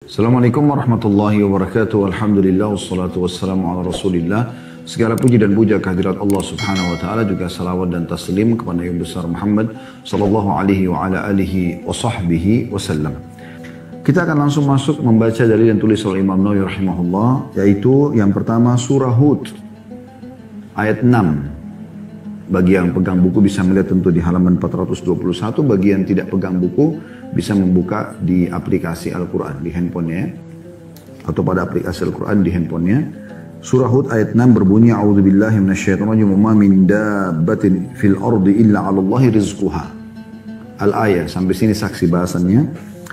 Assalamualaikum warahmatullahi wabarakatuh. Alhamdulillah wassalatu wassalamu ala Rasulillah. Segala puji dan puja kehadirat Allah Subhanahu wa taala, juga salawat dan taslim kepada Nabi besar Muhammad sallallahu alaihi wa ala alihi wa sahbihi wasallam. Kita akan langsung masuk membaca dalil yang tulis oleh Imam Nawawi rahimahullah, yaitu yang pertama surah Hud ayat 6. Bagi yang pegang buku bisa melihat tentu di halaman 421, bagi yang tidak pegang buku bisa membuka di aplikasi Al-Quran di handphonenya atau pada aplikasi Al-Quran di handphonenya. Surah Hud ayat 6 berbunyi, A'udzubillahi minasyaitonirrajim, wa ma min dabbatin fil ardi illa 'alallahi rizquha. Al-ayah, sampai sini saksi bahasannya.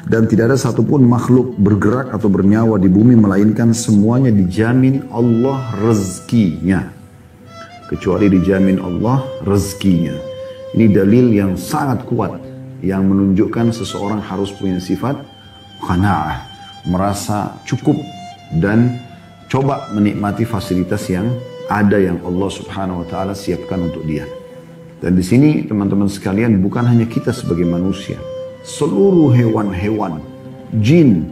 Dan tidak ada satupun makhluk bergerak atau bernyawa di bumi melainkan semuanya dijamin Allah rezekinya. Kecuali dijamin Allah rezekinya. Ini dalil yang sangat kuat yang menunjukkan seseorang harus punya sifat qanaah, merasa cukup dan coba menikmati fasilitas yang ada yang Allah Subhanahu wa taala siapkan untuk dia. Dan di sini teman-teman sekalian, bukan hanya kita sebagai manusia, seluruh hewan-hewan, jin,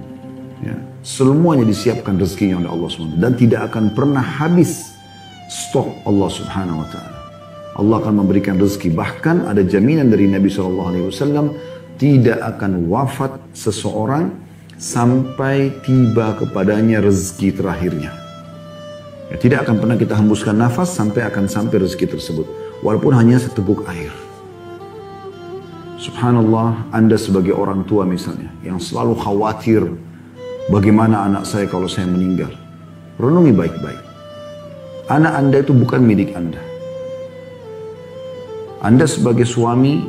ya, semuanya disiapkan rezekinya oleh Allah SWT dan tidak akan pernah habis stok Allah Subhanahu wa taala. Allah akan memberikan rezeki. Bahkan ada jaminan dari Nabi SAW, tidak akan wafat seseorang sampai tiba kepadanya rezeki terakhirnya. Ya, tidak akan pernah kita hembuskan nafas sampai rezeki tersebut, walaupun hanya seteguk air. Subhanallah, Anda sebagai orang tua misalnya, yang selalu khawatir bagaimana anak saya kalau saya meninggal. Renungi baik-baik. Anak Anda itu bukan milik Anda. Anda sebagai suami,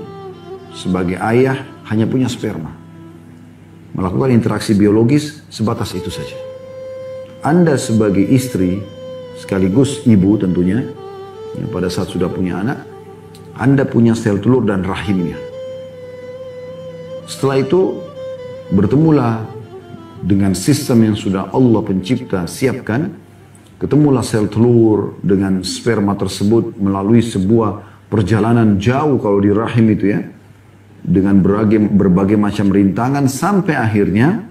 sebagai ayah, hanya punya sperma. Melakukan interaksi biologis sebatas itu saja. Anda sebagai istri, sekaligus ibu tentunya, yang pada saat sudah punya anak, Anda punya sel telur dan rahimnya. Setelah itu, bertemulah dengan sistem yang sudah Allah pencipta siapkan. Ketemulah sel telur dengan sperma tersebut melalui sebuah perjalanan jauh kalau di rahim itu ya, dengan berbagai macam rintangan sampai akhirnya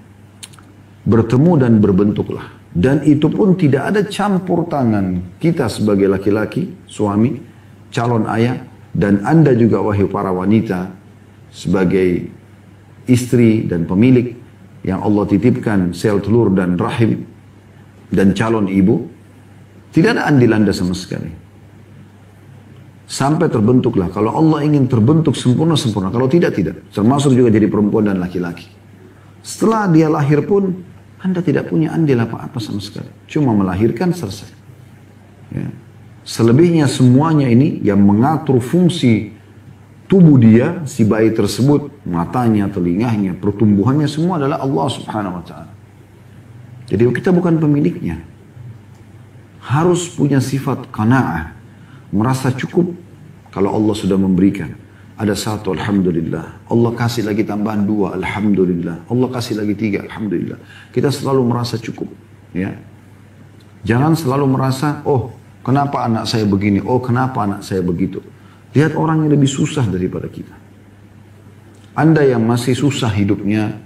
bertemu dan berbentuklah. Dan itu pun tidak ada campur tangan kita sebagai laki-laki, suami, calon ayah, dan Anda juga wahai para wanita sebagai istri dan pemilik yang Allah titipkan sel telur dan rahim dan calon ibu. Tidak ada andil Anda sama sekali. Sampai terbentuklah. Kalau Allah ingin terbentuk sempurna. Kalau tidak. Termasuk juga jadi perempuan dan laki-laki. Setelah dia lahir pun, Anda tidak punya andil apa-apa sama sekali. Cuma melahirkan, selesai. Ya. Selebihnya semuanya ini yang mengatur fungsi tubuh dia, si bayi tersebut, matanya, telinganya, pertumbuhannya, semua adalah Allah Subhanahu wa ta'ala. Jadi kita bukan pemiliknya. Harus punya sifat qanaah, merasa cukup kalau Allah sudah memberikan. Ada satu, alhamdulillah. Allah kasih lagi tambahan dua, alhamdulillah. Allah kasih lagi tiga, alhamdulillah. Kita selalu merasa cukup. Ya. Jangan selalu merasa, oh kenapa anak saya begini, oh kenapa anak saya begitu. Lihat orang yang lebih susah daripada kita. Anda yang masih susah hidupnya,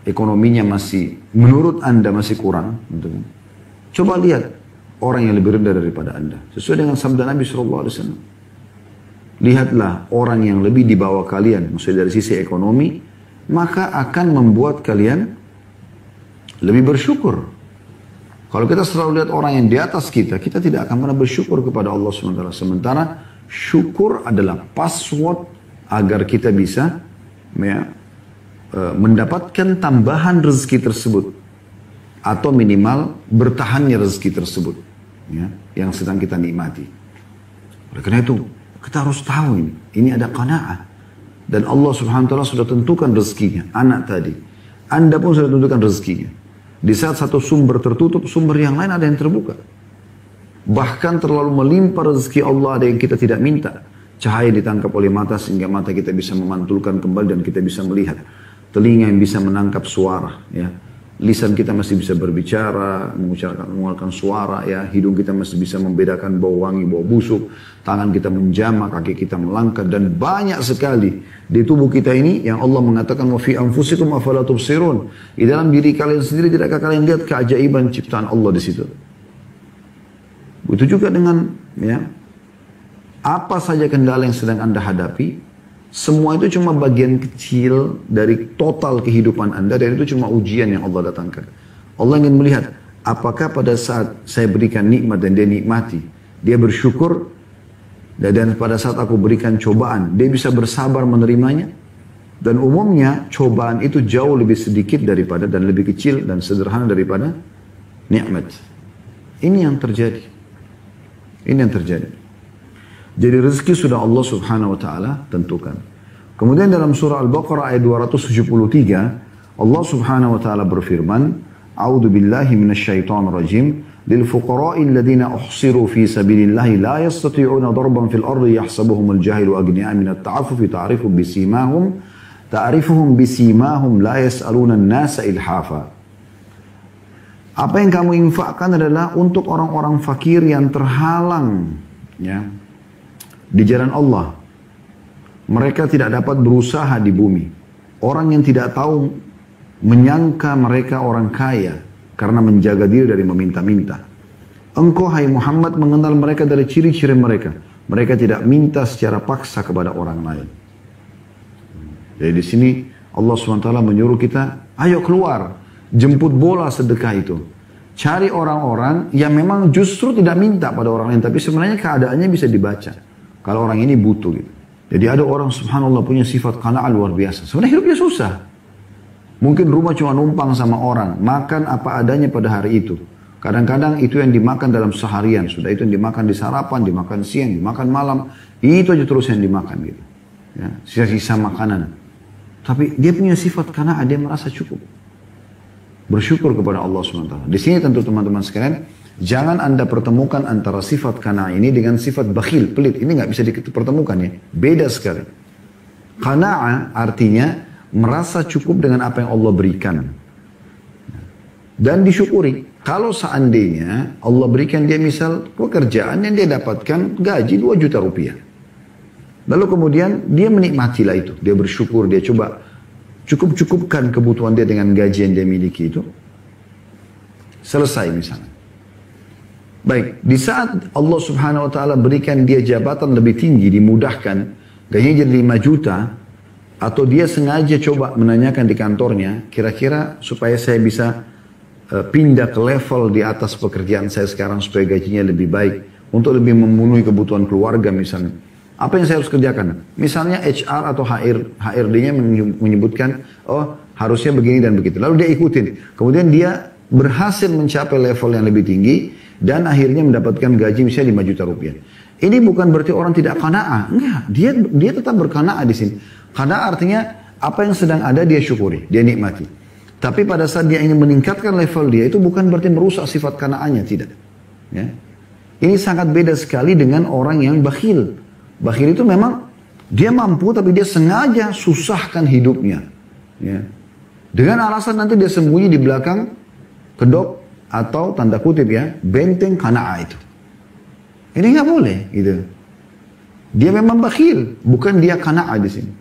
ekonominya masih, menurut Anda masih kurang. Coba lihat orang yang lebih rendah daripada Anda. Sesuai dengan sabda Nabi SAW. Lihatlah orang yang lebih di bawah kalian, maksudnya dari sisi ekonomi, maka akan membuat kalian lebih bersyukur. Kalau kita selalu lihat orang yang di atas kita, kita tidak akan pernah bersyukur kepada Allah SWT. Sementara syukur adalah password agar kita bisa mendapatkan tambahan rezeki tersebut. Atau minimal bertahannya rezeki tersebut. Ya, yang sedang kita nikmati. Oleh karena itu, kita harus tahu ini ada qanaah. Dan Allah Subhanahu wa taala sudah tentukan rezekinya. Anak tadi, Anda pun sudah tentukan rezekinya. Di saat satu sumber tertutup, sumber yang lain ada yang terbuka. Bahkan terlalu melimpah rezeki Allah, ada yang kita tidak minta. Cahaya ditangkap oleh mata sehingga mata kita bisa memantulkan kembali dan kita bisa melihat. Telinga yang bisa menangkap suara, ya. lisan kita masih bisa berbicara, mengeluarkan suara, ya, hidung kita masih bisa membedakan bau wangi, bau busuk, tangan kita menjamah, kaki kita melangkah, dan banyak sekali di tubuh kita ini yang Allah mengatakan wa fi anfusikum afala tubsirun. Di dalam diri kalian sendiri tidakkah kalian lihat keajaiban ciptaan Allah di situ? Begitu juga dengan, ya, apa saja kendala yang sedang Anda hadapi, semua itu cuma bagian kecil dari total kehidupan Anda, dan itu cuma ujian yang Allah datangkan. Allah ingin melihat apakah pada saat saya berikan nikmat dan dia nikmati, dia bersyukur, dan pada saat aku berikan cobaan, dia bisa bersabar menerimanya. Dan umumnya cobaan itu jauh lebih sedikit daripada, dan lebih kecil dan sederhana daripada nikmat. Ini yang terjadi. Ini yang terjadi. Jadi rezeki sudah Allah subhanahu wa ta'ala tentukan. Kemudian dalam surah Al-Baqarah ayat 273, Allah subhanahu wa ta'ala berfirman, A'udhu billahi minasyaitan rajim, lil fuqara'i alladhina uhsiru fi sabilillahi la yastati'una darban fil ardi yahsabuhumul jahilu agni'a minat ta'afufi ta'rifuhum bisimahum la yas'aluna an-nasa ilhafa. Apa yang kamu infakkan adalah untuk orang-orang fakir yang terhalang, ya, di jalan Allah. Mereka tidak dapat berusaha di bumi. Orang yang tidak tahu menyangka mereka orang kaya karena menjaga diri dari meminta-minta. Engkau hai Muhammad mengenal mereka dari ciri-ciri mereka. Mereka tidak minta secara paksa kepada orang lain. Jadi di sini Allah SWT menyuruh kita, ayo keluar, jemput bola sedekah itu. Cari orang-orang yang memang justru tidak minta pada orang lain, tapi sebenarnya keadaannya bisa dibaca. Kalau orang ini butuh gitu. Jadi ada orang subhanallah punya sifat qanaah luar biasa. Sebenarnya hidupnya susah. Mungkin rumah cuma numpang sama orang. Makan apa adanya pada hari itu. Kadang-kadang itu yang dimakan dalam seharian. Sudah itu yang dimakan di sarapan, dimakan siang, dimakan malam. Itu aja terus yang dimakan gitu. Ya, sisa-sisa makanan. Tapi dia punya sifat qanaah, dia merasa cukup. Bersyukur kepada Allah SWT. Di sini tentu teman-teman sekalian, jangan Anda pertemukan antara sifat qanaah ini dengan sifat bakhil, pelit. Ini nggak bisa dipertemukan ya. Beda sekali. Qanaah artinya merasa cukup dengan apa yang Allah berikan. Dan disyukuri. Kalau seandainya Allah berikan dia misal pekerjaan yang dia dapatkan gaji 2 juta rupiah. Lalu kemudian dia menikmatilah itu. Dia bersyukur, dia coba cukup-cukupkan kebutuhan dia dengan gaji yang dia miliki itu. Selesai misalnya. Baik, di saat Allah subhanahu wa ta'ala berikan dia jabatan lebih tinggi, dimudahkan, gajinya jadi 5 juta, atau dia sengaja coba menanyakan di kantornya, kira-kira supaya saya bisa pindah ke level di atas pekerjaan saya sekarang supaya gajinya lebih baik, untuk lebih memenuhi kebutuhan keluarga misalnya. Apa yang saya harus kerjakan? Misalnya HR atau HRD-nya menyebutkan, oh harusnya begini dan begitu. Lalu dia ikutin. Kemudian dia berhasil mencapai level yang lebih tinggi, dan akhirnya mendapatkan gaji misalnya 5 juta rupiah. Ini bukan berarti orang tidak qanaah. Enggak, dia tetap berqanaah di sini. Qanaah artinya apa yang sedang ada dia syukuri, dia nikmati. Tapi pada saat dia ingin meningkatkan level dia, itu bukan berarti merusak sifat qanaahnya, tidak. Ya. Ini sangat beda sekali dengan orang yang bakhil. Bakhil itu memang dia mampu tapi dia sengaja susahkan hidupnya. Ya. Dengan alasan nanti dia sembunyi di belakang kedok atau tanda kutip ya, benteng qanaah itu. Ini nggak boleh gitu. Dia memang bakhil, bukan dia qanaah di sini.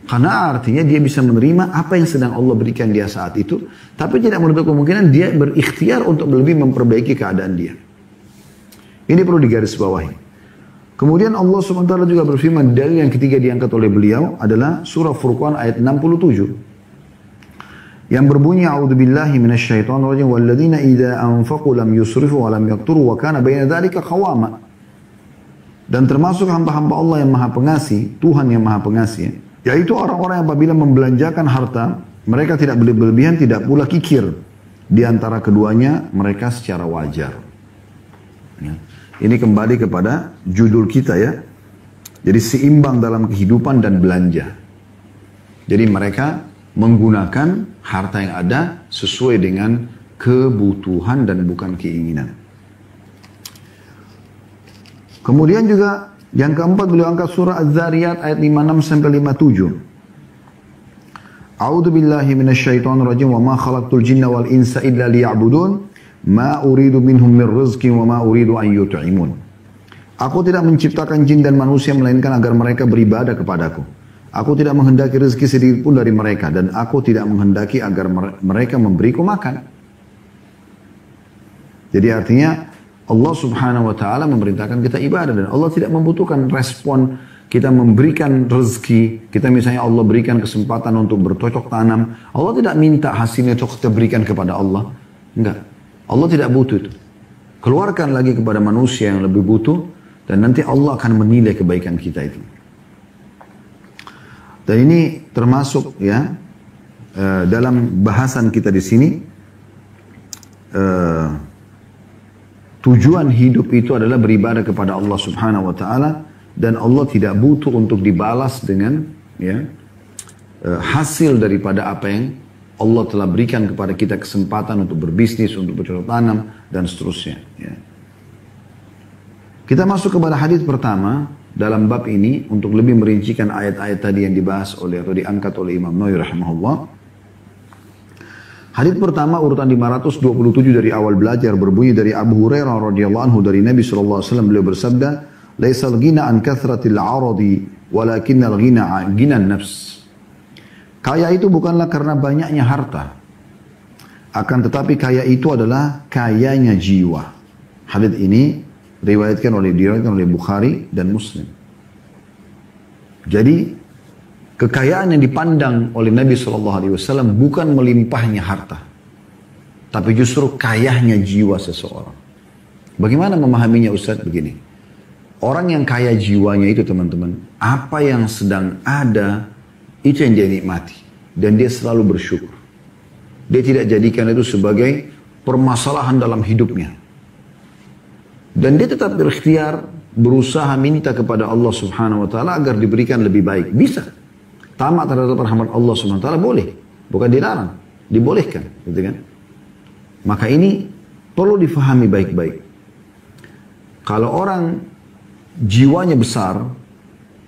Qanaah artinya dia bisa menerima apa yang sedang Allah berikan dia saat itu, tapi tidak menutup kemungkinan dia berikhtiar untuk lebih memperbaiki keadaan dia. Ini perlu digarisbawahi. Kemudian Allah SWT juga berfirman, dalil yang ketiga diangkat oleh beliau adalah surah Furqan ayat 67. Yang berbunyi, A'udzubillahi minasyaitonir rajim, walladzina idza anfaqu lam yusrifu wa lam yaqturu wa kana baina dzalika qawama. Dan termasuk hamba-hamba Allah yang Maha Pengasih, Tuhan yang Maha Pengasih, yaitu orang-orang yang apabila membelanjakan harta, mereka tidak berlebihan, tidak pula kikir. Di antara keduanya mereka secara wajar. Ya. Ini kembali kepada judul kita ya. Jadi seimbang dalam kehidupan dan belanja. Jadi mereka menggunakan harta yang ada sesuai dengan kebutuhan dan bukan keinginan. Kemudian juga yang keempat beliau angkat surah Az-Zariyat ayat 56 sampai 57. A'udzu billahi minasyaitonir rajim wa ma khalaqtul jinna wal insa illa liya'budun ma uridu minhum min rizqin wa ma uridu an yut'imun. Aku tidak menciptakan jin dan manusia melainkan agar mereka beribadah kepadaku. Aku tidak menghendaki rezeki sedikit pun dari mereka dan aku tidak menghendaki agar mereka memberiku makan. Jadi artinya Allah subhanahu wa ta'ala memerintahkan kita ibadah dan Allah tidak membutuhkan respon kita memberikan rezeki. Kita misalnya Allah berikan kesempatan untuk bercocok tanam. Allah tidak minta hasilnya itu kita berikan kepada Allah. Enggak. Allah tidak butuh itu. Keluarkan lagi kepada manusia yang lebih butuh dan nanti Allah akan menilai kebaikan kita itu. Dan ini termasuk ya dalam bahasan kita di sini tujuan hidup itu adalah beribadah kepada Allah Subhanahu wa taala dan Allah tidak butuh untuk dibalas dengan ya hasil daripada apa yang Allah telah berikan kepada kita kesempatan untuk berbisnis, untuk bercocok tanam dan seterusnya ya. Kita masuk kepada hadis pertama dalam bab ini untuk lebih merincikan ayat-ayat tadi yang dibahas oleh atau diangkat oleh Imam Nawawi rahimahullah. Hadis pertama urutan 527 dari awal belajar berbunyi dari Abu Hurairah radhiyallahu anhu dari Nabi sallallahu alaihi wasallam, beliau bersabda, "Laisal ghina an kathratil 'aradi, walakinnal ghina 'an ghinan nafs." Kaya itu bukanlah karena banyaknya harta, akan tetapi kaya itu adalah kayanya jiwa. Hadis ini diriwayatkan oleh Bukhari dan Muslim. Jadi kekayaan yang dipandang oleh Nabi SAW bukan melimpahnya harta, tapi justru kayanya jiwa seseorang. Bagaimana memahaminya Ustaz? Begini, orang yang kaya jiwanya itu teman-teman, apa yang sedang ada itu yang dia nikmati dan dia selalu bersyukur. Dia tidak jadikan itu sebagai permasalahan dalam hidupnya. Dan dia tetap berikhtiar, berusaha minta kepada Allah Subhanahu wa taala agar diberikan lebih baik. Bisa. Tamak terhadap rahmat Allah Subhanahu wa taala boleh, bukan dilarang, dibolehkan, gitu kan? Maka ini perlu difahami baik-baik. Kalau orang jiwanya besar,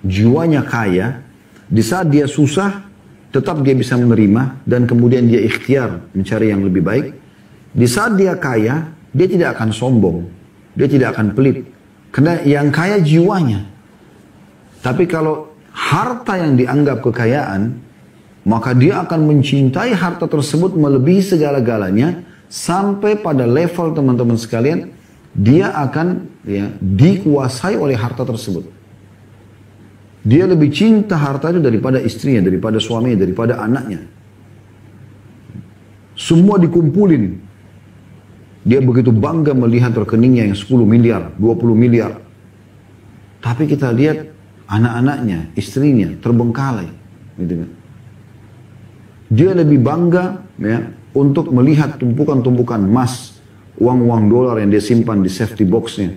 jiwanya kaya, di saat dia susah tetap dia bisa menerima dan kemudian dia ikhtiar mencari yang lebih baik. Di saat dia kaya, dia tidak akan sombong. Dia tidak akan pelit. Karena yang kaya jiwanya. Tapi kalau harta yang dianggap kekayaan, maka dia akan mencintai harta tersebut melebihi segala-galanya. Sampai pada level teman-teman sekalian, dia akan ya, dikuasai oleh harta tersebut. Dia lebih cinta harta itu daripada istrinya, daripada suaminya, daripada anaknya. Semua dikumpulin. Dia begitu bangga melihat rekeningnya yang 10 miliar, 20 miliar. Tapi kita lihat anak-anaknya, istrinya terbengkalai. Gitu kan. Dia lebih bangga ya, untuk melihat tumpukan-tumpukan emas, uang-uang dolar yang dia simpan di safety boxnya.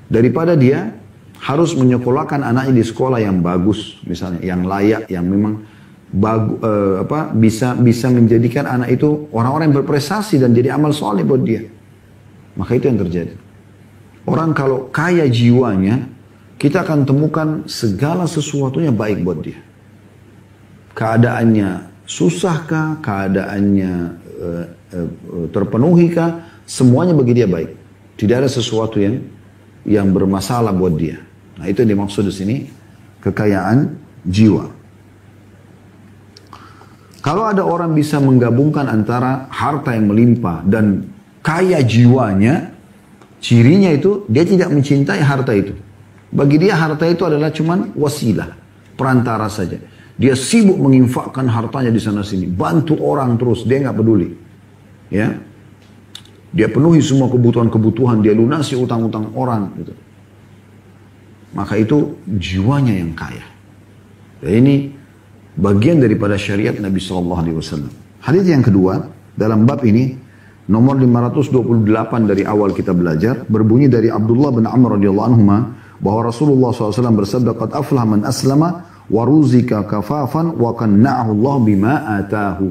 Daripada dia harus menyekolahkan anaknya di sekolah yang bagus, misalnya yang layak, yang memang bisa menjadikan anak itu orang-orang yang berprestasi dan jadi amal soleh buat dia. Maka itu yang terjadi. Orang kalau kaya jiwanya, kita akan temukan segala sesuatunya baik buat dia. Keadaannya susahkah, keadaannya terpenuhikah, semuanya bagi dia baik. Tidak ada sesuatu yang bermasalah buat dia. Nah itu yang dimaksud di sini kekayaan jiwa. Kalau ada orang bisa menggabungkan antara harta yang melimpah dan kaya jiwanya, cirinya itu dia tidak mencintai harta itu. Bagi dia harta itu adalah cuman wasilah, perantara saja. Dia sibuk menginfakkan hartanya di sana sini, bantu orang terus, dia nggak peduli. Ya, dia penuhi semua kebutuhan-kebutuhan, dia lunasi utang-utang orang. Gitu. Maka itu jiwanya yang kaya. Dan ini bagian daripada syariat Nabi SAW. Hadis yang kedua dalam bab ini nomor 528 dari awal kita belajar berbunyi dari Abdullah bin Amr radhiyallahu anhu bahwa Rasulullah SAW bersabda, "Qad aflah man aslama wa ruzika kafafan wa qanna'ahu Allah bima atahu."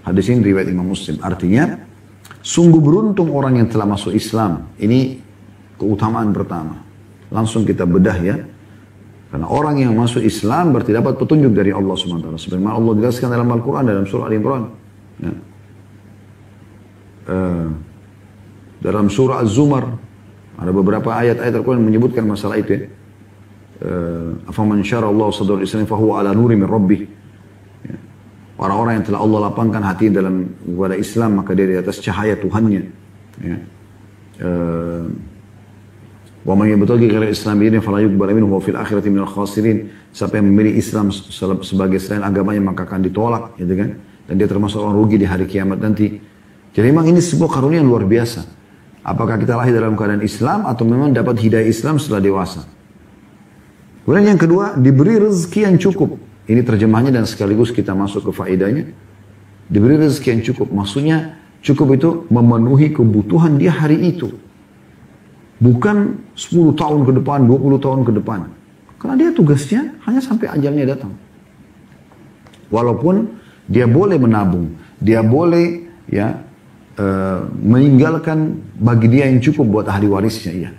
Hadis ini riwayat Imam Muslim. Artinya sungguh beruntung orang yang telah masuk Islam. Ini keutamaan pertama. Langsung kita bedah ya. Karena orang yang masuk Islam berarti dapat petunjuk dari Allah SWT. Sebagaimana Allah jelaskan dalam Al-Quran, dalam surah Al-Imran. Ya. Dalam surah Az-Zumar, ada beberapa ayat-ayat Al-Quran yang menyebutkan masalah itu ya. Afaman syara Allah sadrul Islam fahuwa ala nuri min rabbih. Ya. Orang-orang yang telah Allah lapangkan hati dalam kepada Islam, maka dia di atas cahaya Tuhannya. Ya. Wa man yabtaghi ghayra al-islam dinan fala yuqbal minhu wa fil akhirati minal khasirin. Siapa yang memilih Islam sebagai selain agamanya maka akan ditolak, gitu kan? Dan dia termasuk orang rugi di hari kiamat nanti. Jadi memang ini sebuah karunia yang luar biasa. Apakah kita lahir dalam keadaan Islam atau memang dapat hidayah Islam setelah dewasa? Kemudian yang kedua, diberi rezeki yang cukup. Ini terjemahnya dan sekaligus kita masuk ke faedahnya. Diberi rezeki yang cukup. Maksudnya cukup itu memenuhi kebutuhan dia hari itu. Bukan 10 tahun ke depan, 20 tahun ke depan. Karena dia tugasnya hanya sampai ajalnya datang. Walaupun dia boleh menabung, dia boleh ya meninggalkan bagi dia yang cukup buat ahli warisnya, iya.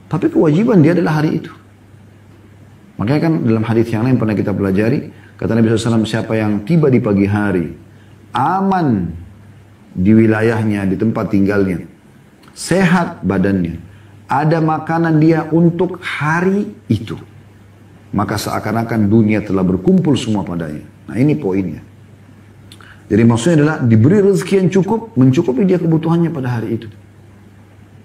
Tapi kewajiban dia adalah hari itu. Makanya kan dalam hadis yang lain pernah kita pelajari, kata Nabi SAW, siapa yang tiba di pagi hari, aman di wilayahnya, di tempat tinggalnya, sehat badannya, ada makanan dia untuk hari itu, maka seakan-akan dunia telah berkumpul semua padanya. Nah ini poinnya. Jadi maksudnya adalah diberi rezeki yang cukup, mencukupi dia kebutuhannya pada hari itu.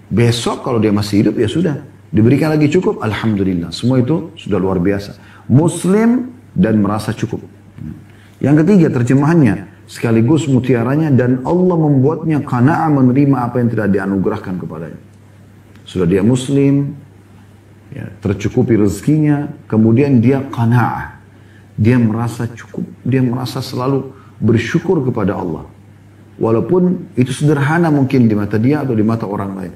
Besok kalau dia masih hidup ya sudah, diberikan lagi cukup, alhamdulillah. Semua itu sudah luar biasa. Muslim dan merasa cukup. Yang ketiga terjemahannya, sekaligus mutiaranya, dan Allah membuatnya qana'a, menerima apa yang tidak dianugerahkan kepadanya. Sudah dia muslim, ya, tercukupi rezekinya, kemudian dia qana'a. Dia merasa cukup, dia merasa selalu bersyukur kepada Allah. Walaupun itu sederhana mungkin di mata dia atau di mata orang lain.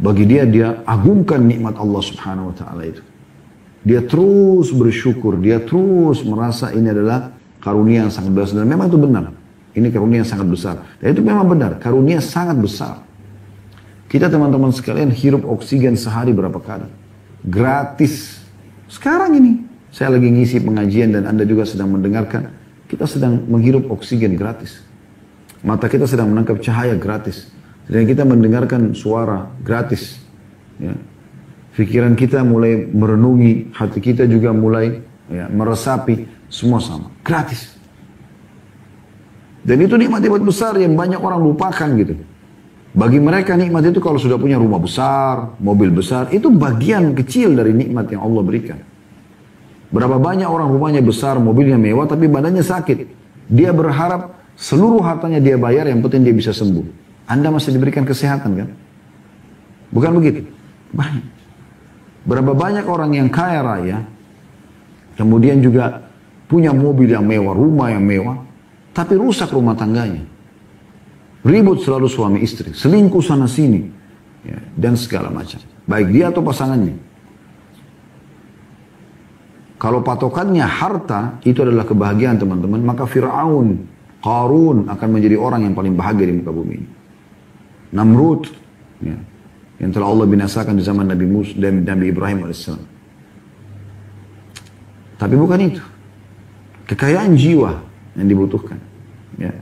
Bagi dia, dia agungkan nikmat Allah Subhanahu wa ta'ala itu. Dia terus bersyukur, dia terus merasa ini adalah karunia yang sangat besar. Dan memang itu benar. Ini karunia yang sangat besar. Dan itu memang benar, karunia sangat besar. Kita teman-teman sekalian hirup oksigen sehari berapa kali? Gratis. Sekarang ini, saya lagi ngisi pengajian dan Anda juga sedang mendengarkan. Kita sedang menghirup oksigen gratis. Mata kita sedang menangkap cahaya gratis. Dan kita mendengarkan suara gratis. Ya. Pikiran kita mulai merenungi, hati kita juga mulai ya, meresapi, semua sama. Gratis. Dan itu nikmat-nikmat besar yang banyak orang lupakan gitu. Bagi mereka nikmat itu kalau sudah punya rumah besar, mobil besar, itu bagian kecil dari nikmat yang Allah berikan. Berapa banyak orang rumahnya besar, mobilnya mewah, tapi badannya sakit. Dia berharap seluruh hartanya dia bayar, yang penting dia bisa sembuh. Anda masih diberikan kesehatan kan? Bukan begitu? Banyak. Berapa banyak orang yang kaya raya, kemudian juga punya mobil yang mewah, rumah yang mewah, tapi rusak rumah tangganya. Ribut selalu suami istri, selingkuh sana sini, ya, dan segala macam. Baik dia atau pasangannya. Kalau patokannya harta, itu adalah kebahagiaan teman-teman, maka Fir'aun, Qarun akan menjadi orang yang paling bahagia di muka bumi ini. Namrud, ya, yang telah Allah binasakan di zaman Nabi Musa dan Nabi Ibrahim AS. Tapi bukan itu. Kekayaan jiwa yang dibutuhkan. Ya.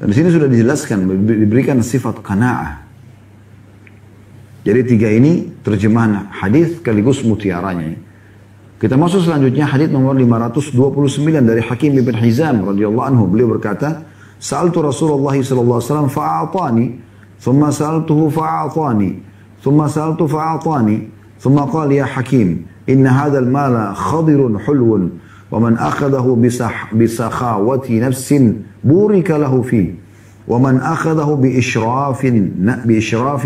Dan di sini sudah dijelaskan, diberikan sifat qanaa'ah. Jadi tiga ini terjemahan hadis sekaligus mutiaranya. Kita masuk selanjutnya hadis nomor 529 dari Hakim bin Hizam radhiyallahu anhu. Beliau berkata, "Sa'altu Rasulullah sallallahu alaihi wasallam fa'atani, thumma sa'altuhu fa'atani, thumma sa'altu fa'atani, thumma qala ya Hakim, inna hadzal mala khadirun hulwun, wa man akhadahu bisakhawati nafsin burika lahu fi, wa man akhadahu bi israfi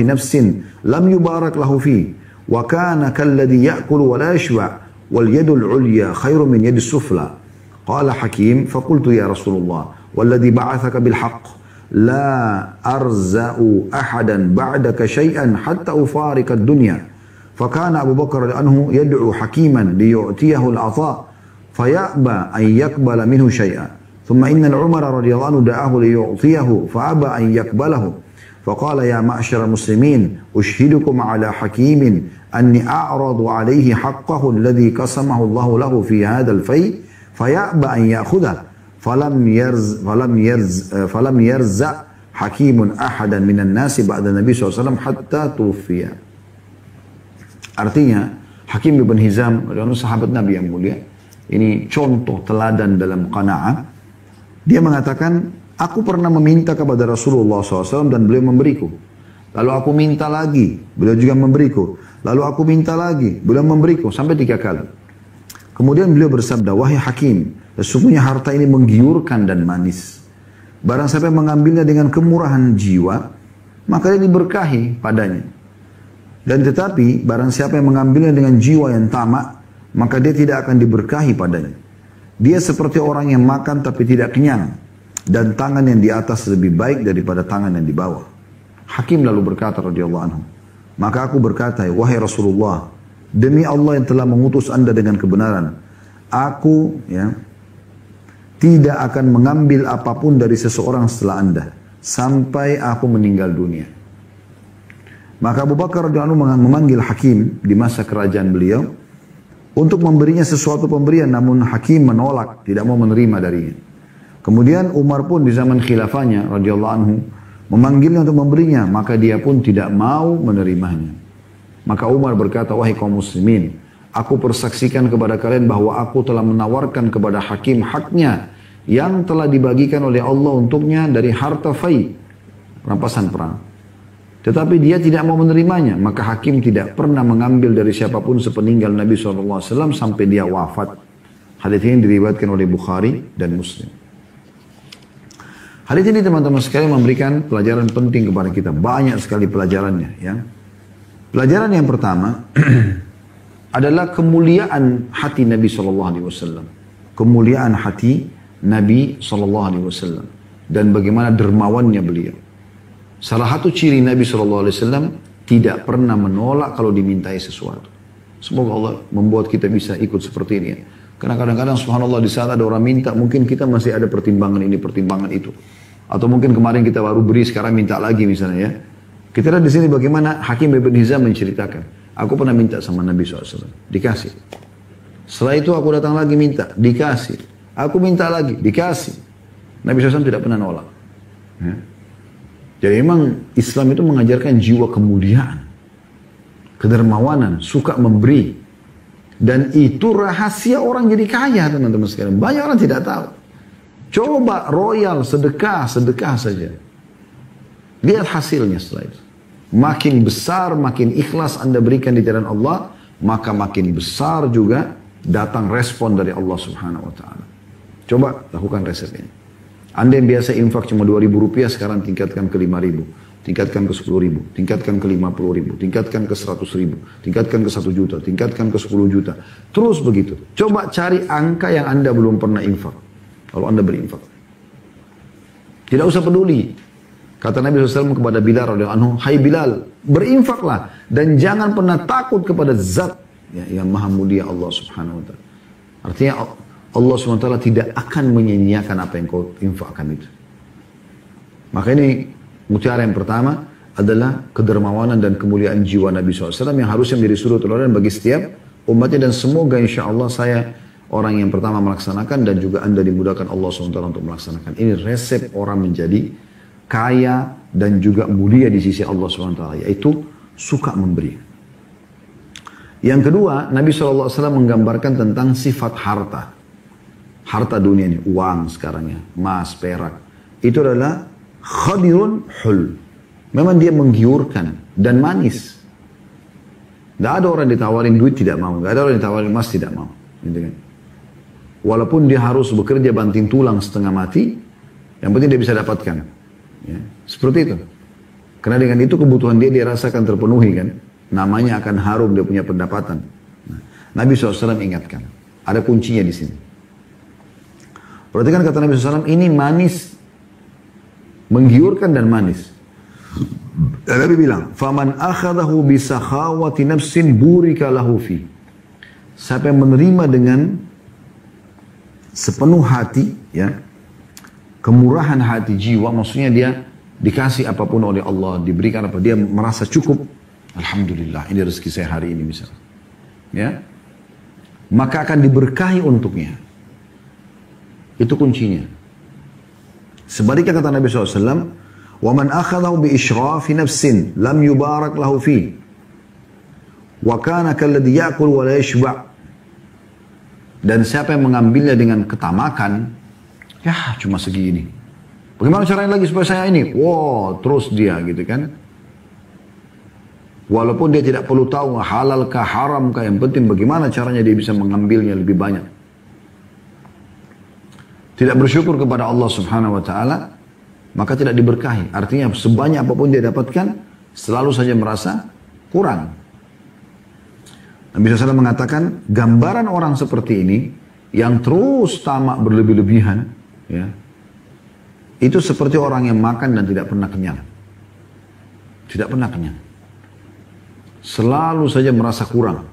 nafsin lam yubarak lahu fi, wa kana kalladhi ya'kulu wa la yashba'. واليد العليا خير من يد السفلى." قال حكيم فقلت يا رسول الله والذي بعثك بالحق لا أرزأ أحدا بعدك شيئا حتى أفارق الدنيا. فكان أبو بكر عنه يدعو حكيما ليعطيه العطاء فيأبى أن يقبل منه شيئا. ثم إن عمر رضي الله عنه دعاه ليعطيه فأبى أن يقبله. Faqala ya ma'syara muslimin, ushhidukum ala hakimin anni a'radu alaihi haqqahu alladhi qasamahu Allahu lahu fi hadzal fai faya'ba an ya'khudha falam yarza hakimun ahadan minan nasi ba'da Nabi SAW hatta tufiya. Artinya Hakim bin Hizam adalah sahabat Nabi yang mulia. Ini contoh teladan dalam qanaah. Dia mengatakan, aku pernah meminta kepada Rasulullah SAW dan beliau memberiku. Lalu aku minta lagi, beliau juga memberiku. Lalu aku minta lagi, beliau memberiku. Sampai 3 kali. Kemudian beliau bersabda, wahai Hakim, sesungguhnya harta ini menggiurkan dan manis. Barang siapa yang mengambilnya dengan kemurahan jiwa, maka dia diberkahi padanya. Dan tetapi, barang siapa yang mengambilnya dengan jiwa yang tamak, maka dia tidak akan diberkahi padanya. Dia seperti orang yang makan tapi tidak kenyang. Dan tangan yang di atas lebih baik daripada tangan yang di bawah. Hakim lalu berkata radhiyallahu anhu, maka aku berkata, wahai Rasulullah, demi Allah yang telah mengutus anda dengan kebenaran, aku tidak akan mengambil apapun dari seseorang setelah anda, sampai aku meninggal dunia. Maka Abu Bakar radhiyallahu anhu memanggil Hakim di masa kerajaan beliau, untuk memberinya sesuatu pemberian, namun Hakim menolak, tidak mau menerima darinya. Kemudian Umar pun di zaman khilafahnya radhiyallahu anhu memanggilnya untuk memberinya, maka dia pun tidak mau menerimanya. Maka Umar berkata, wahai kaum muslimin, aku persaksikan kepada kalian bahwa aku telah menawarkan kepada Hakim haknya yang telah dibagikan oleh Allah untuknya dari harta fai, rampasan perang. Tetapi dia tidak mau menerimanya, maka Hakim tidak pernah mengambil dari siapapun sepeninggal Nabi SAW sampai dia wafat. Hadis ini diriwayatkan oleh Bukhari dan Muslim. Hadis ini teman-teman sekalian memberikan pelajaran penting kepada kita. Banyak sekali pelajarannya. Ya. Pelajaran yang pertama adalah kemuliaan hati Nabi SAW. Kemuliaan hati Nabi SAW. Dan bagaimana dermawannya beliau. Salah satu ciri Nabi SAW tidak pernah menolak kalau dimintai sesuatu. Semoga Allah membuat kita bisa ikut seperti ini. Ya. Karena kadang-kadang subhanallah di saat ada orang minta, mungkin kita masih ada pertimbangan ini, pertimbangan itu. Atau mungkin kemarin kita baru beri, sekarang minta lagi misalnya ya. Kita lihat di sini bagaimana Hakim bin Hizam menceritakan. Aku pernah minta sama Nabi SAW, dikasih. Setelah itu aku datang lagi minta, dikasih. Aku minta lagi, dikasih. Nabi SAW tidak pernah nolak. Ya. Jadi memang Islam itu mengajarkan jiwa kemuliaan, kedermawanan, suka memberi. Dan itu rahasia orang jadi kaya teman-teman sekalian. Banyak orang tidak tahu. Coba royal, sedekah saja. Lihat hasilnya setelah itu. Makin besar, makin ikhlas Anda berikan di jalan Allah, maka makin besar juga datang respon dari Allah Subhanahu wa Ta'ala. Coba lakukan resep ini. Anda yang biasa infak cuma 2.000 rupiah, sekarang tingkatkan ke 5.000, tingkatkan ke 10.000, tingkatkan ke 50.000, tingkatkan ke 100.000, tingkatkan ke 1 juta, tingkatkan ke 10 juta. Terus begitu. Coba cari angka yang Anda belum pernah infak. Kalau Anda berinfak. Tidak usah peduli. Kata Nabi SAW kepada Bilal radhiyallahu anhu, hai Bilal, berinfaklah dan jangan pernah takut kepada zat yang maha mulia Allah Subhanahu wa Ta'ala. Artinya Allah SWT tidak akan menyia-nyiakan apa yang kau infakkan itu. Maka ini mutiara yang pertama adalah kedermawanan dan kemuliaan jiwa Nabi SAW yang harusnya menjadi suri teladan bagi setiap umatnya. Dan semoga insya Allah saya orang yang pertama melaksanakan dan juga Anda dimudahkan Allah SWT untuk melaksanakan. Ini resep orang menjadi kaya dan juga mulia di sisi Allah SWT, yaitu suka memberi. Yang kedua, Nabi SAW menggambarkan tentang sifat harta. Harta dunia ini, uang sekarang ya, emas, perak. Itu adalah khadirun hul. Memang dia menggiurkan dan manis. Tidak ada orang ditawarin duit tidak mau. Tidak ada orang ditawarin emas tidak mau. Gitu kan? Walaupun dia harus bekerja banting tulang setengah mati, yang penting dia bisa dapatkan. Ya, seperti itu. Karena dengan itu kebutuhan dia rasakan terpenuhi kan. Namanya akan harum dia punya pendapatan. Nah, Nabi SAW ingatkan. Ada kuncinya di sini. Perhatikan kata Nabi SAW, ini manis, menggiurkan dan manis. Dan Nabi bilang, "Faman akhadahu bisakhawati nafsin burika lahu fi." Siapa yang menerima dengan sepenuh hati, ya, kemurahan hati jiwa, maksudnya dia dikasih apapun oleh Allah, diberikan apa, dia merasa cukup. Alhamdulillah, ini rezeki saya hari ini misalnya. Ya, maka akan diberkahi untuknya. Itu kuncinya. Sebaliknya kata Nabi SAW, وَمَنْ أَخَذَهُ بِإِشْرَافِ نَفْسٍ لَمْ يُبَارَكْ لَهُ فِيهِ وَكَانَ كَالَّذِي يَأْكُلْ وَلَا يَشْبَعْ. Dan siapa yang mengambilnya dengan ketamakan, ya cuma segini. Bagaimana caranya lagi supaya saya ini? Wow, terus dia gitu kan. Walaupun dia tidak perlu tahu halal kah, haram kah, yang penting bagaimana caranya dia bisa mengambilnya lebih banyak. Tidak bersyukur kepada Allah Subhanahu wa taala, maka tidak diberkahi. Artinya sebanyak apapun dia dapatkan, selalu saja merasa kurang. Nabi SAW mengatakan, gambaran orang seperti ini, yang terus tamak berlebih-lebihan, ya, itu seperti orang yang makan dan tidak pernah kenyang. Tidak pernah kenyang. Selalu saja merasa kurang.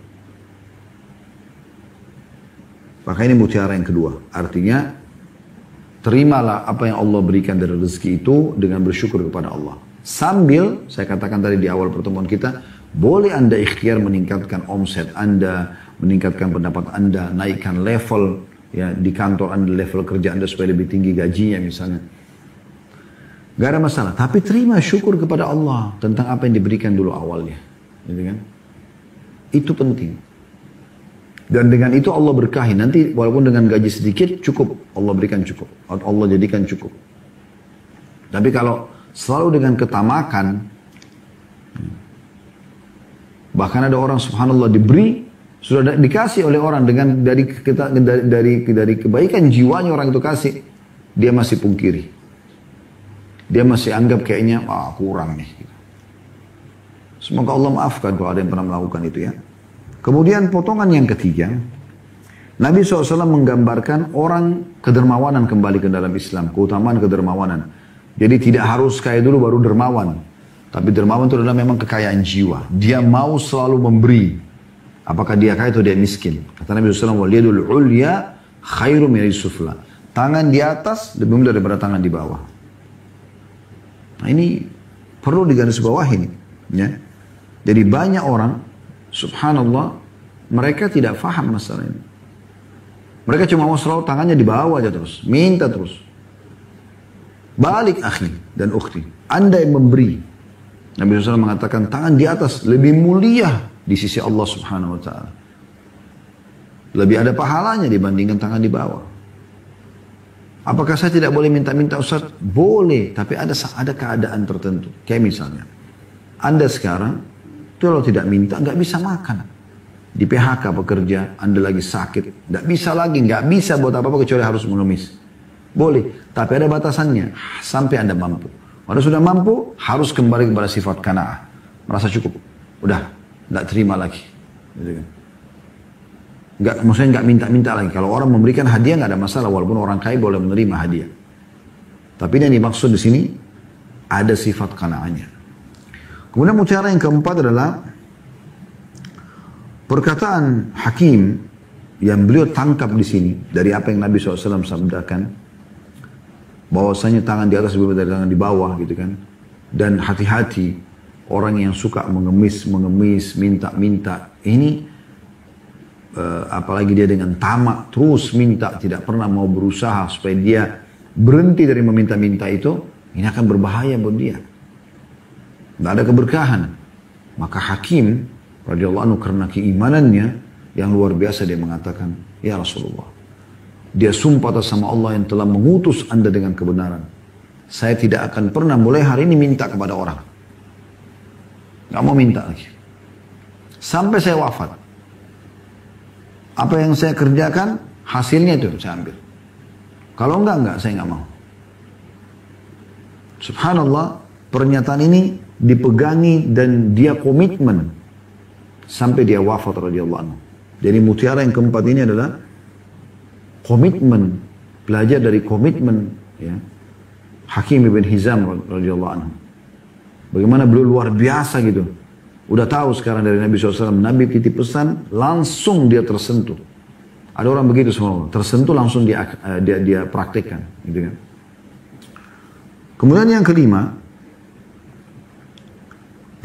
Maka ini mutiara yang kedua. Artinya, terimalah apa yang Allah berikan dari rezeki itu dengan bersyukur kepada Allah. Sambil, saya katakan tadi di awal pertemuan kita, boleh Anda ikhtiar meningkatkan omset Anda, meningkatkan pendapat Anda, naikkan level ya di kantor Anda, level kerja Anda supaya lebih tinggi gajinya misalnya. Gak ada masalah. Tapi terima syukur kepada Allah tentang apa yang diberikan dulu awalnya. Gitu kan? Itu penting. Dan dengan itu Allah berkahi. Nanti walaupun dengan gaji sedikit cukup. Allah berikan cukup. Allah jadikan cukup. Tapi kalau selalu dengan ketamakan, bahkan ada orang subhanallah diberi, sudah dikasih oleh orang dengan dari kebaikan jiwanya orang itu kasih, dia masih pungkiri. Dia masih anggap kayaknya kurang nih. Semoga Allah maafkan kalau ada yang pernah melakukan itu ya. Kemudian potongan yang ketiga, Nabi SAW menggambarkan orang kedermawanan kembali ke dalam Islam, keutamaan kedermawanan. Jadi tidak harus kaya dulu baru dermawan. Tapi dermawan itu adalah memang kekayaan jiwa. Dia mau selalu memberi. Apakah dia kaya atau dia miskin. Kata Nabi SAW, وَلْيَدُ الْعُلْيَا خَيْرُ مِنَ السُّفْلَى. Tangan di atas lebih mulia daripada tangan di bawah. Nah ini perlu digarisbawahi ini. Ya. Jadi banyak orang, subhanallah, mereka tidak faham masalah ini. Mereka cuma mau selalu tangannya di bawah aja terus. Minta terus. Balik akhi dan ukhti. Anda yang memberi. Nabi SAW mengatakan tangan di atas lebih mulia di sisi Allah Subhanahu Wa Taala. Lebih ada pahalanya dibandingkan tangan di bawah. Apakah saya tidak boleh minta-minta Ustaz? Boleh, tapi ada keadaan tertentu. Kayak misalnya, Anda sekarang kalau tidak minta nggak bisa makan. Di PHK pekerja, Anda lagi sakit, nggak bisa lagi, nggak bisa buat apa-apa kecuali harus mengemis. Boleh, tapi ada batasannya sampai Anda mampu. Kalau sudah mampu, harus kembali kepada sifat qanaah. Merasa cukup. Udah, nggak terima lagi. Gitu kan. Maksudnya nggak minta-minta lagi. Kalau orang memberikan hadiah nggak ada masalah, walaupun orang kaya boleh menerima hadiah. Tapi yang dimaksud di sini ada sifat qanaahnya. Kemudian mutiara yang keempat adalah perkataan Hakim yang beliau tangkap di sini dari apa yang Nabi SAW sabdakan. Bahwasanya tangan di atas lebih dari tangan di bawah gitu kan. Dan hati-hati orang yang suka mengemis, minta-minta. Ini apalagi dia dengan tamak terus minta, tidak pernah mau berusaha supaya dia berhenti dari meminta-minta itu. Ini akan berbahaya buat dia. Tidak ada keberkahan. Maka Hakim radhiyallahu anhu karena keimanannya yang luar biasa dia mengatakan, ya Rasulullah, dia sumpah atas sama Allah yang telah mengutus Anda dengan kebenaran. Saya tidak akan pernah mulai hari ini minta kepada orang. Gak mau minta lagi. Sampai saya wafat. Apa yang saya kerjakan, hasilnya itu saya ambil. Kalau enggak, saya enggak mau. Subhanallah, pernyataan ini dipegangi dan dia komitmen sampai dia wafat radhiyallahu anhu. Jadi mutiara yang keempat ini adalah komitmen, belajar dari komitmen ya, Hakim ibn Hizam radhiyallahu anhu. Bagaimana beliau luar biasa gitu. Udah tahu sekarang dari Nabi SAW, Nabi titip pesan, langsung dia tersentuh. Ada orang begitu semua, tersentuh langsung dia praktekkan. Gitu kan. Kemudian yang kelima,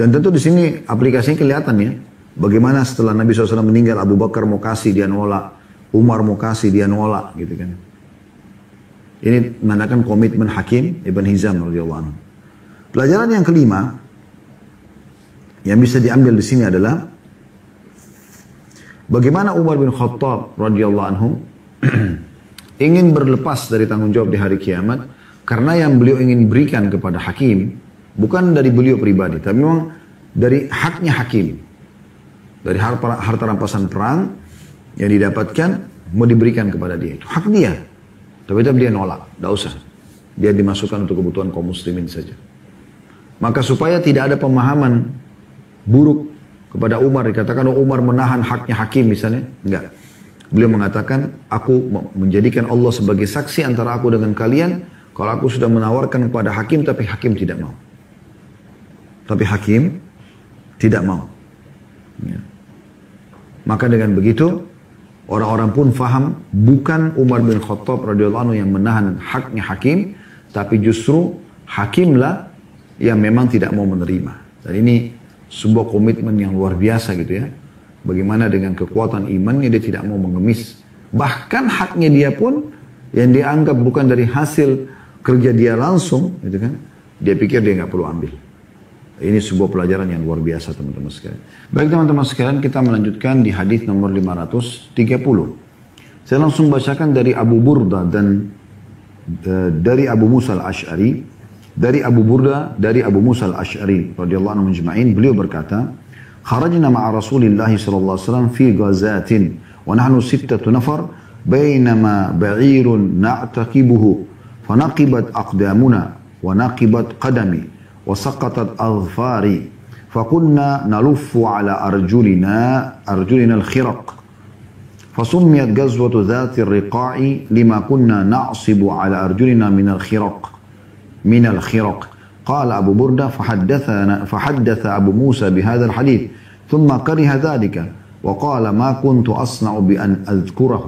Dan tentu di sini aplikasinya kelihatan ya. Bagaimana setelah Nabi SAW meninggal, Abu Bakar mau kasih, dia nolak. Umar mau kasih, dia nolak gitu kan. Ini menandakan komitmen Hakim Ibn Hizam radhiyallahu anhu. Pelajaran yang kelima yang bisa diambil di sini adalah bagaimana Umar bin Khattab radhiyallahu anhu ingin berlepas dari tanggung jawab di hari kiamat karena yang beliau ingin berikan kepada Hakim bukan dari beliau pribadi, tapi memang dari haknya Hakim. Dari harta rampasan perang yang didapatkan mau diberikan kepada dia. Itu hak dia. Tapi dia nolak. Tidak usah. Dia dimasukkan untuk kebutuhan kaum muslimin saja. Maka supaya tidak ada pemahaman buruk kepada Umar. Dikatakan Umar menahan haknya Hakim misalnya. Enggak. Beliau mengatakan, aku menjadikan Allah sebagai saksi antara aku dengan kalian. Kalau aku sudah menawarkan kepada Hakim, tapi Hakim tidak mau. Tapi Hakim tidak mau. Ya. Maka dengan begitu, orang-orang pun faham bukan Umar bin Khattab radhiyallahu anhu yang menahan haknya Hakim, tapi justru Hakimlah yang memang tidak mau menerima. Dan ini sebuah komitmen yang luar biasa gitu ya. Bagaimana dengan kekuatan imannya dia tidak mau mengemis. Bahkan haknya dia pun yang dia anggap bukan dari hasil kerja dia langsung, gitu kan? Dia pikir dia nggak perlu ambil. Ini sebuah pelajaran yang luar biasa teman-teman sekalian. Baik teman-teman sekalian, kita melanjutkan di hadis nomor 530. Saya langsung bacakan dari Abu Burda dan dari Abu Musa al-Ash'ari. Dari Abu Burda, dari Abu Musa al-Ash'ari radhiyallahu anhu majma'in, beliau berkata, "Kharajna ma'a Rasulillah sallallahu alaihi wasallam fi ghazatin wa nahnu 6 nafar bainama ba'irun na'taqibuhu fa naqibat aqdamuna wa naqibat qadami." وسقطت أظفاري فكنا نلف على أرجلنا الخرق فسميت غزوة ذات الرقاع لما كنا نعصب على أرجلنا من الخرق قال أبو بردة فحدث أبو موسى بهذا الحديث ثم كره ذلك وقال ما كنت أصنع بأن أذكره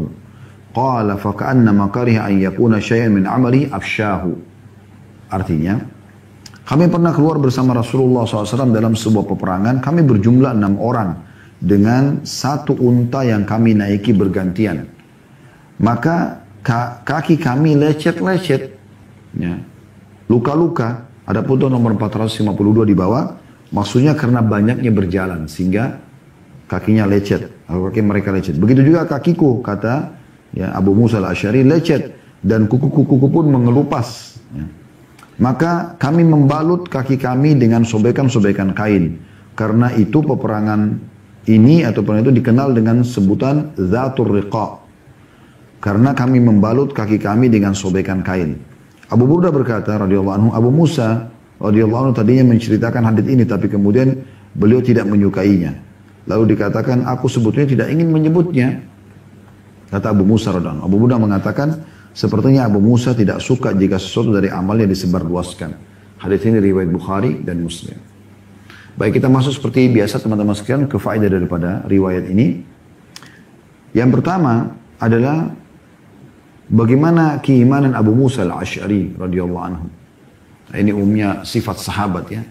قال فكأنما كره أن يكون شيئا من عملي أفشاه. Artinya, kami pernah keluar bersama Rasulullah SAW dalam sebuah peperangan. Kami berjumlah 6 orang dengan satu unta yang kami naiki bergantian. Maka kaki kami lecet-lecet, ya, luka-luka. Ada foto nomor 452 di bawah. Maksudnya karena banyaknya berjalan sehingga kakinya lecet. Kaki mereka lecet. Begitu juga kakiku, kata ya, Abu Musa al-Ash'ari, lecet dan kuku-kuku pun mengelupas. Ya. Maka kami membalut kaki kami dengan sobekan-sobekan kain. Karena itu peperangan ini atau peperangan itu dikenal dengan sebutan Zatur Riqa. Karena kami membalut kaki kami dengan sobekan kain. Abu Burda berkata radhiyallahu anhu, Abu Musa radhiyallahu anhu tadinya menceritakan hadits ini tapi kemudian beliau tidak menyukainya. Lalu dikatakan, aku sebetulnya tidak ingin menyebutnya. Kata Abu Musa radhiyallahu anhu. Abu Burda mengatakan, sepertinya Abu Musa tidak suka jika sesuatu dari amalnya disebarluaskan. Hadis ini riwayat Bukhari dan Muslim. Baik, kita masuk seperti biasa teman-teman sekalian ke faedah daripada riwayat ini. Yang pertama adalah bagaimana keimanan Abu Musa al-Ash'ari radhiyallahu anhu. Ini umumnya sifat sahabat ya.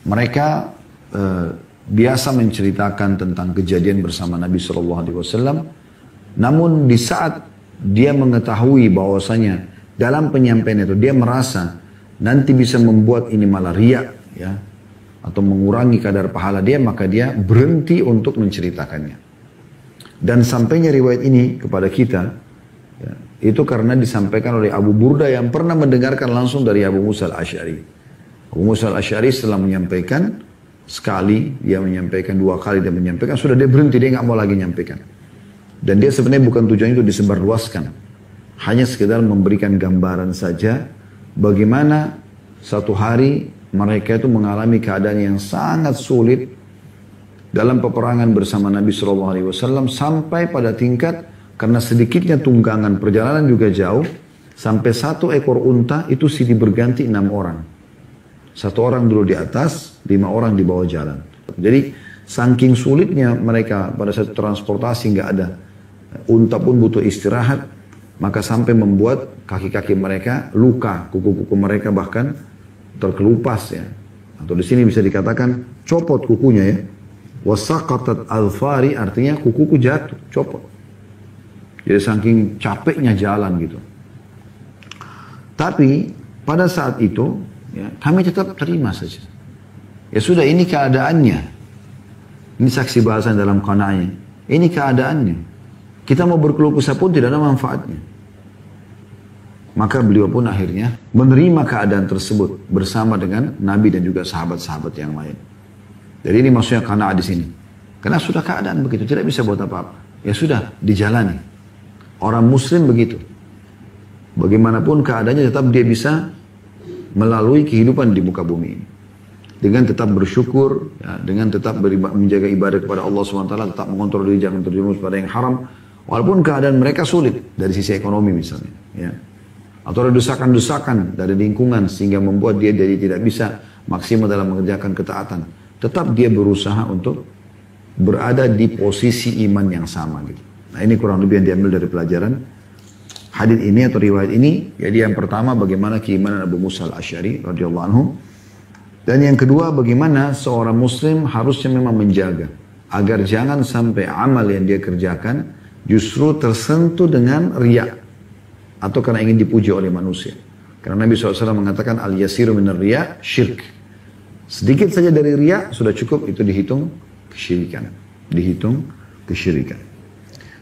Mereka biasa menceritakan tentang kejadian bersama Nabi SAW. Namun di saat dia mengetahui bahwasanya dalam penyampaian itu dia merasa nanti bisa membuat ini malah riak ya, atau mengurangi kadar pahala dia, maka dia berhenti untuk menceritakannya. Dan sampainya riwayat ini kepada kita ya, itu karena disampaikan oleh Abu Burda yang pernah mendengarkan langsung dari Abu Musa al-Ash'ari. Abu Musa al-Ash'ari setelah menyampaikan sekali, dia menyampaikan 2 kali, dia menyampaikan, sudah dia berhenti, dia nggak mau lagi menyampaikan. Dan dia sebenarnya bukan tujuan itu disebarluaskan. Hanya sekedar memberikan gambaran saja bagaimana satu hari mereka itu mengalami keadaan yang sangat sulit dalam peperangan bersama Nabi SAW sampai pada tingkat karena sedikitnya tunggangan perjalanan juga jauh sampai 1 ekor unta itu silih berganti 6 orang. 1 orang dulu di atas, 5 orang di bawah jalan. Jadi saking sulitnya mereka pada saat transportasi nggak ada. Unta pun butuh istirahat, maka sampai membuat kaki-kaki mereka luka, kuku-kuku mereka bahkan terkelupas ya, atau di sini bisa dikatakan copot kukunya ya. Wasaqatat alfari artinya kukuku jatuh, copot. Jadi saking capeknya jalan gitu. Tapi pada saat itu ya, kami tetap terima saja. Ya sudah, ini keadaannya. Ini saksi bahasan dalam qanaahnya. Ini keadaannya. Kita mau berkeluh kesah pun tidak ada manfaatnya. Maka beliau pun akhirnya menerima keadaan tersebut bersama dengan Nabi dan juga sahabat-sahabat yang lain. Jadi ini maksudnya qanaah di sini. Karena sudah keadaan begitu, tidak bisa buat apa-apa. Ya sudah, dijalani. Orang muslim begitu. Bagaimanapun keadaannya tetap dia bisa melalui kehidupan di muka bumi ini. Dengan tetap bersyukur, ya, dengan tetap menjaga ibadah kepada Allah SWT, tetap mengontrol diri jangan terjerumus pada yang haram. Walaupun keadaan mereka sulit dari sisi ekonomi misalnya. Ya. Atau ada desakan-desakan dari lingkungan sehingga membuat dia jadi tidak bisa maksimal dalam mengerjakan ketaatan. Tetap dia berusaha untuk berada di posisi iman yang sama gitu. Nah ini kurang lebih yang diambil dari pelajaran hadis ini atau riwayat ini. Jadi yang pertama bagaimana keimanan Abu Musa al-Asy'ari radhiyallahu anhu. Dan yang kedua bagaimana seorang muslim harusnya memang menjaga agar jangan sampai amal yang dia kerjakan justru tersentuh dengan riya atau karena ingin dipuji oleh manusia. Karena Nabi SAW mengatakan al-yasiru minar riya syirk. Sedikit saja dari riya sudah cukup, itu dihitung kesyirikan. Dihitung kesyirikan.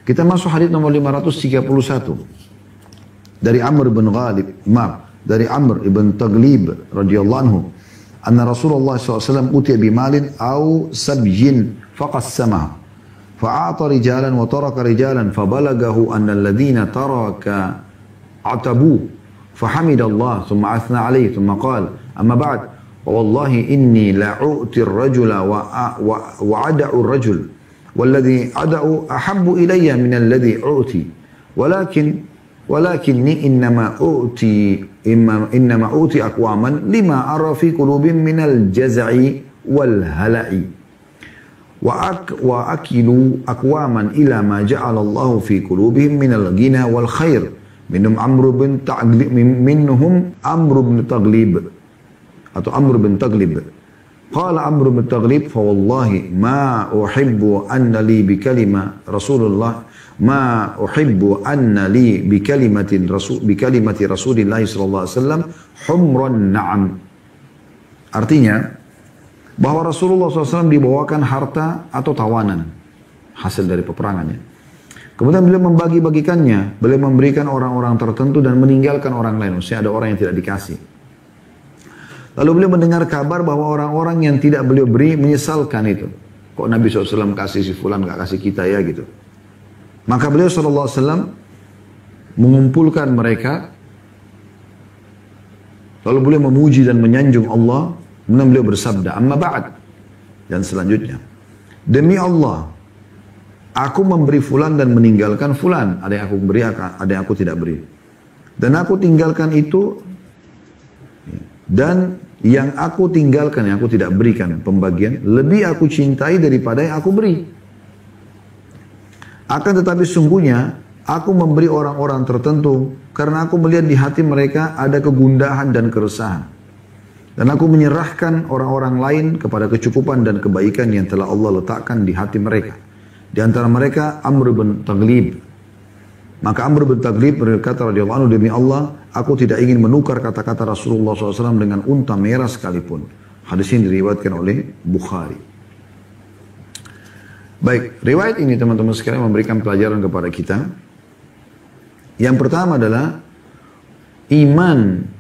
Kita masuk hadis nomor 531. Dari Amr bin dari Amr ibn Taglib radhiyallahu anhu. Anna Rasulullah SAW utiya bimalin au sabjin faqassamaha. Fa'ata rijalan wa taraka rijalan fabalagahu anna alladhina taraka atabu. Fahamidallah thumma athna alayhi thumma qala amma ba'd. Wallahi inni la'u'ti ar-rajula wa ada'u ar-rajul. والذي أدعو أحب إلي من الذي أعطي ولكني إنما أعطي أقواما لما أرى في قلوب من الجزع والهلع وأكل أقواما إلى ما جعل الله في قلوبهم من الغنى والخير منهم عمرو بن تغليب atau Amr bin Taglib. Qala Amr bin Taglib, fa wallahi ma uhibbu anna li bi kalima Rasulullah ma uhibbu anna li bi kalimati Rasulillah sallallahu alaihi wasallam humran na'am. Artinya bahwa Rasulullah SAW dibawakan harta atau tawanan hasil dari peperangannya. Kemudian beliau membagi-bagikannya, beliau memberikan orang-orang tertentu dan meninggalkan orang lain. Maksudnya ada orang yang tidak dikasih. Lalu beliau mendengar kabar bahwa orang-orang yang tidak beliau beri menyesalkan itu. Kok Nabi SAW kasih si fulan gak kasih kita ya gitu. Maka beliau SAW mengumpulkan mereka. Lalu beliau memuji dan menyanjung Allah. Kemudian beliau bersabda, amma ba'd. Dan selanjutnya, demi Allah, aku memberi fulan dan meninggalkan fulan. Ada yang aku beri, ada yang aku tidak beri. Dan aku tinggalkan itu. Dan yang aku tinggalkan, yang aku tidak berikan pembagian, lebih aku cintai daripada yang aku beri. Akan tetapi sungguhnya, aku memberi orang-orang tertentu, karena aku melihat di hati mereka ada kegundahan dan keresahan. Dan aku menyerahkan orang-orang lain kepada kecukupan dan kebaikan yang telah Allah letakkan di hati mereka. Di antara mereka, Amr bin Taglib. Maka Amr bin Taglib berkata radhiyallahu anhu, demi Allah, aku tidak ingin menukar kata-kata Rasulullah SAW dengan unta merah sekalipun. Hadis ini diriwayatkan oleh Bukhari. Baik, riwayat ini teman-teman sekalian memberikan pelajaran kepada kita. Yang pertama adalah iman.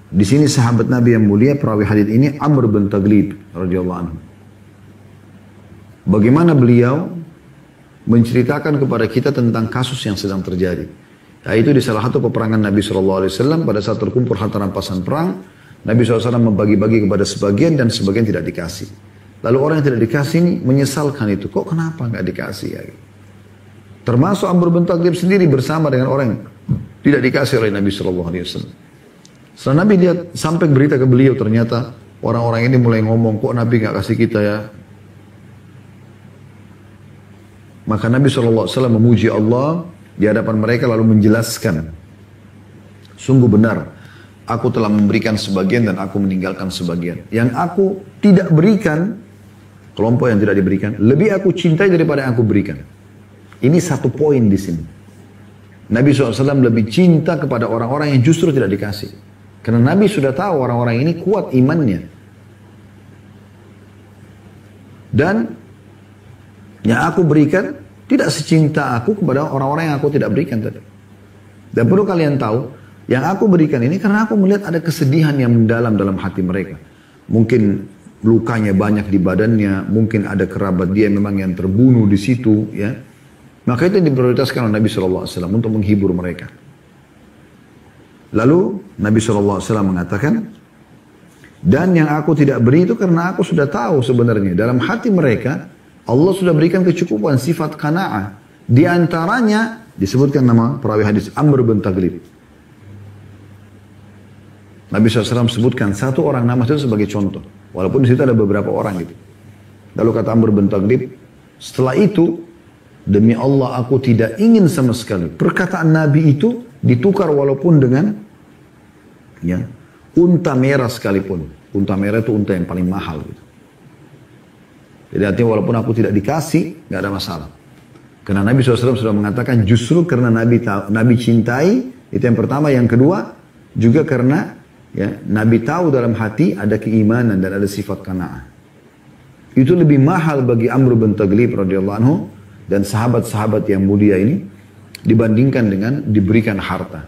Di sini sahabat Nabi yang mulia perawi hadis ini Amr bin Taglib radhiyallahu anhu. Bagaimana beliau menceritakan kepada kita tentang kasus yang sedang terjadi. Yaitu di salah satu peperangan Nabi SAW pada saat terkumpul harta rampasan perang, Nabi SAW membagi-bagi kepada sebagian dan sebagian tidak dikasih. Lalu orang yang tidak dikasih ini menyesalkan itu. Kok kenapa nggak dikasih ya? Termasuk Amr bin Taglib sendiri bersama dengan orang yang tidak dikasih oleh Nabi SAW. Setelah Nabi lihat sampai berita ke beliau, ternyata orang-orang ini mulai ngomong, kok Nabi nggak kasih kita ya? Maka Nabi SAW memuji Allah di hadapan mereka lalu menjelaskan. Sungguh benar, Aku telah memberikan sebagian dan aku meninggalkan sebagian. Yang aku tidak berikan, kelompok yang tidak diberikan, lebih aku cintai daripada yang aku berikan. Ini satu poin di sini. Nabi SAW lebih cinta kepada orang-orang yang justru tidak dikasih. Karena Nabi sudah tahu orang-orang ini kuat imannya. Dan yang aku berikan tidak secinta aku kepada orang-orang yang aku tidak berikan tadi. Dan perlu kalian tahu, yang aku berikan ini karena aku melihat ada kesedihan yang mendalam dalam hati mereka. Mungkin lukanya banyak di badannya, mungkin ada kerabat dia memang yang terbunuh di situ, ya. Maka itu diprioritaskan oleh Nabi SAW untuk menghibur mereka. Lalu Nabi SAW mengatakan, dan yang aku tidak beri itu karena aku sudah tahu sebenarnya dalam hati mereka Allah sudah berikan kecukupan, sifat qanaah. Di antaranya disebutkan nama perawi hadis Amr bin Taghlib. Nabi SAW sebutkan satu orang nama itu sebagai contoh. Walaupun di situ ada beberapa orang gitu. Lalu kata Amr bin Taghlib, setelah itu, demi Allah aku tidak ingin sama sekali. Perkataan Nabi itu ditukar walaupun dengan ya, unta merah sekalipun. Unta merah itu unta yang paling mahal gitu. Jadi artinya walaupun aku tidak dikasih, nggak ada masalah. Karena Nabi SAW sudah mengatakan justru karena Nabi cintai, itu yang pertama. Yang kedua, juga karena ya, Nabi tahu dalam hati ada keimanan dan ada sifat qanaah. Itu lebih mahal bagi Amr bin Taghlib radhiyallahu anhu dan sahabat-sahabat yang mulia ini dibandingkan dengan diberikan harta.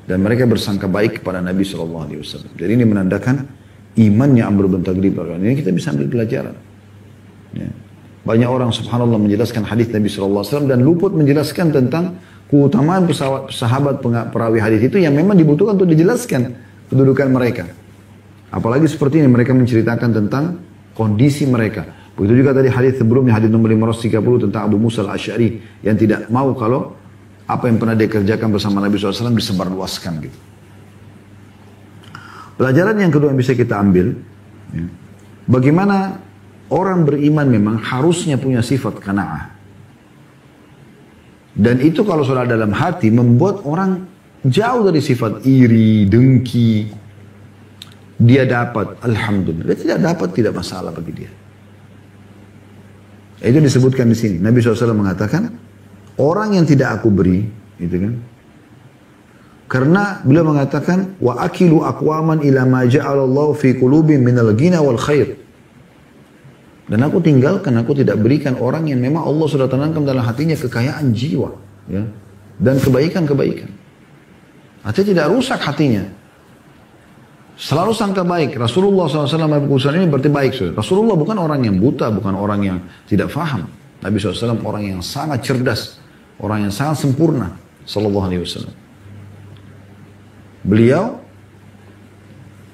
Dan mereka bersangka baik kepada Nabi SAW. Jadi ini menandakan imannya Amr bin Taghlib radhiyallahu anhu. Ini kita bisa ambil pelajaran. Ya. Banyak orang subhanallah menjelaskan hadis Nabi SAW dan luput menjelaskan tentang keutamaan sahabat perawi hadis itu yang memang dibutuhkan untuk dijelaskan kedudukan mereka. Apalagi seperti ini mereka menceritakan tentang kondisi mereka. Begitu juga tadi hadis sebelumnya, hadis nomor 530 tentang Abu Musa al-Asy'ari yang tidak mau kalau apa yang pernah dia kerjakan bersama Nabi SAW disebarluaskan gitu. Pelajaran yang kedua yang bisa kita ambil, ya, bagaimana orang beriman memang harusnya punya sifat qanaah. Dan itu kalau sudah dalam hati membuat orang jauh dari sifat iri, dengki. Dia dapat, alhamdulillah. Dia tidak dapat, tidak masalah bagi dia. Itu disebutkan di sini. Nabi SAW mengatakan, orang yang tidak aku beri, gitu kan? Karena beliau mengatakan, wa akilu aqwaman ila ma ja'alallahu fi qulubihim minal ghina wal khair. Dan aku tinggalkan, aku tidak berikan orang yang memang Allah sudah tanamkan dalam hatinya kekayaan jiwa, ya, dan kebaikan-kebaikan. Artinya tidak rusak hatinya. Selalu sangka baik. Rasulullah SAW ini berarti baik. Rasulullah bukan orang yang buta, bukan orang yang tidak faham. Nabi SAW orang yang sangat cerdas, orang yang sangat sempurna. Sallallahu Alaihi Wasallam. Beliau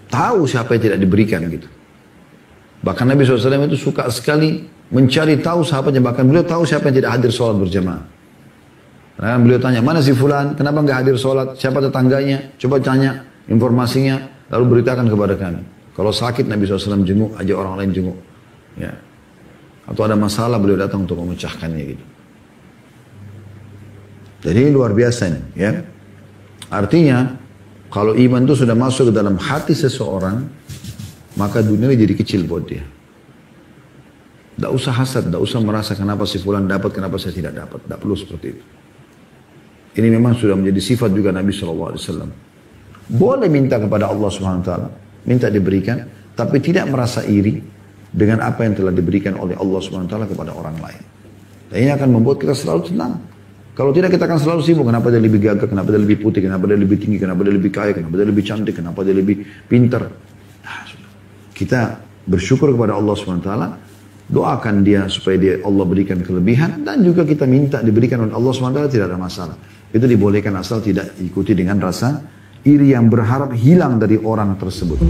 tahu siapa yang tidak diberikan gitu. Bahkan Nabi SAW itu suka sekali mencari tahu sahabatnya. Bahkan beliau tahu siapa yang tidak hadir sholat berjamaah. Nah, beliau tanya, mana si fulan? Kenapa nggak hadir sholat? Siapa tetangganya? Coba tanya informasinya, lalu beritakan kepada kami. Kalau sakit Nabi SAW jenguk, ajak orang lain jenguk. Ya. Atau ada masalah, beliau datang untuk memecahkannya gitu. Jadi luar biasa nih, ya. Artinya, kalau iman itu sudah masuk ke dalam hati seseorang, maka dunia ini jadi kecil buat dia. Tidak usah hasad, tidak usah merasa kenapa si fulan dapat, kenapa saya tidak dapat. Tidak perlu seperti itu. Ini memang sudah menjadi sifat juga Nabi SAW. Boleh minta kepada Allah SWT, minta diberikan, tapi tidak merasa iri dengan apa yang telah diberikan oleh Allah SWT kepada orang lain. Dan ini akan membuat kita selalu tenang. Kalau tidak kita akan selalu sibuk, kenapa dia lebih gagah, kenapa dia lebih putih, kenapa dia lebih tinggi, kenapa dia lebih kaya, kenapa dia lebih cantik, kenapa dia lebih pintar. Nah, kita bersyukur kepada Allah SWT, doakan dia supaya Allah berikan kelebihan, dan juga kita minta diberikan oleh Allah SWT, tidak ada masalah. Itu dibolehkan asal tidak ikuti dengan rasa iri yang berharap hilang dari orang tersebut.